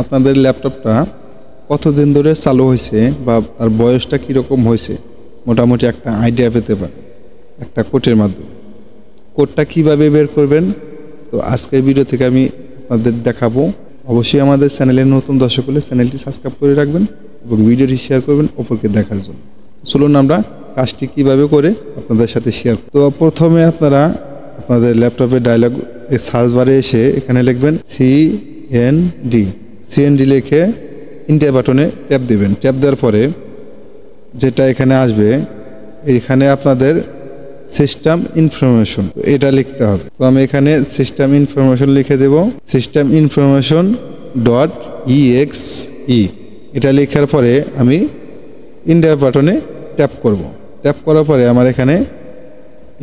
আপনাদের ল্যাপটপটা কতদিন ধরে চালু হয়েছে বা তার বয়সটা কীরকম হয়েছে মোটামুটি একটা আইডিয়া পেতে পারেন একটা কোডের মাধ্যমে। কোডটা কীভাবে বের করবেন তো আজকের ভিডিও থেকে আমি আপনাদের দেখাবো। অবশ্যই আমাদের চ্যানেলে নতুন দর্শক হলে চ্যানেলটি সাবস্ক্রাইব করে রাখবেন এবং ভিডিওটি শেয়ার করবেন অপরকে দেখার জন্য। চলুন আমরা কাজটি কীভাবে করে আপনাদের সাথে শেয়ার। তো প্রথমে আপনারা আপনাদের ল্যাপটপের ডায়লগ সার্চ বারে এসে এখানে লিখবেন সিএনডি লিখে ইন্টার বাটনে ট্যাপ দেবেন। ট্যাপ দেওয়ার পরে যেটা এখানে আসবে এখানে আপনাদের সিস্টেম ইনফরমেশন এটা লিখতে হবে। তো আমি এখানে সিস্টেম ইনফরমেশন লিখে দেব, সিস্টেম ইনফরমেশন .exe এটা লেখার পরে আমি ইন্টার বাটনে ট্যাপ করব। ট্যাপ করার পরে আমার এখানে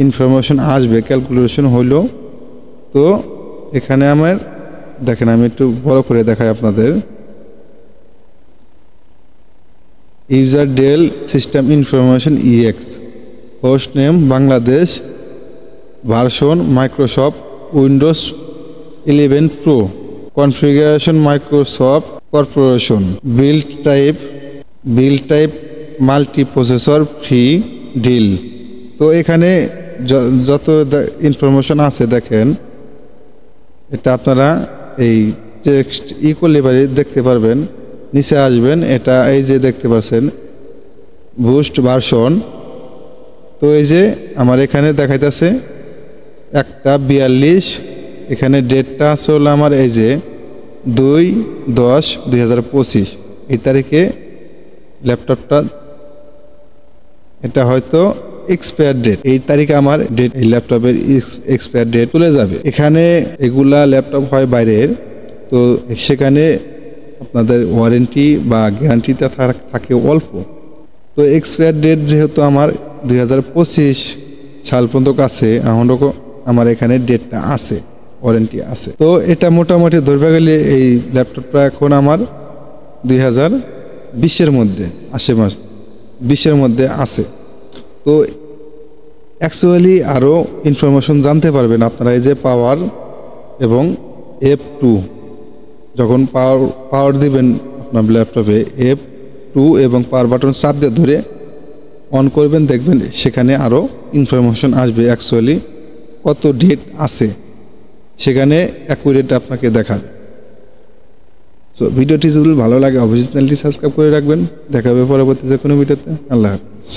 ইনফরমেশন আসবে, ক্যালকুলেশন হইল। তো এখানে আমার দেখেন আমি একটু বড় করে দেখাই আপনাদের। User Dell system information EX, host name Bangladesh, version Microsoft Windows 11 pro, configuration Microsoft corporation, build type multiprocessor free ডিল। তো এখানে যত ইনফরমেশন আছে দেখেন, এটা আপনারা এই টেক্সট করলে দেখতে পারবেন। নিচে আসবেন, এটা এই যে দেখতে পাচ্ছেন বুস্ট ভার্সন। তো এই যে আমার এখানে দেখাইতেছে 1:42, এখানে ডেটটা আছে হলো আমার এই যে 2/10/2025 এই তারিখে ল্যাপটপটা, এটা হয়তো এক্সপায়ার ডেট, এই তারিখে আমার ডেট এই ল্যাপটপের এক্সপায়ার ডেট চলে যাবে। এখানে এগুলা ল্যাপটপ হয় বাইরের, তো সেখানে আপনাদের ওয়ারেন্টি বা গ্যারান্টিটা থাকে অল্প। তো এক্সপায়ার ডেট যেহেতু আমার 2025 সাল পর্যন্ত কাছে, আমার এখানে ডেটটা আছে, ওয়ারেন্টি আছে। তো এটা মোটামুটি ধরবে গেলে এই ল্যাপটপটা এখন আমার 2020-এর মধ্যে 20-এর মধ্যে আছে। তো অ্যাকচুয়ালি আরও ইনফরমেশন জানতে পারবেন আপনারা এই যে পাওয়ার এবং F2, যখন পাওয়ার দিবেন আপনার ল্যাপটপে F2 এবং পাওয়ার বাটন চাপ দিয়ে ধরে অন করবেন, দেখবেন সেখানে আরও ইনফরমেশন আসবে অ্যাকচুয়ালি কত ডেট আছে, সেখানে অ্যাকুরেট আপনাকে দেখাবে। সো ভিডিওটি যদি ভালো লাগে অবশ্যই চ্যানেলটি সাবস্ক্রাইব করে রাখবেন। দেখা হবে পরবর্তী যে কোনো ভিডিওতে। আল্লাহ হাফেজ।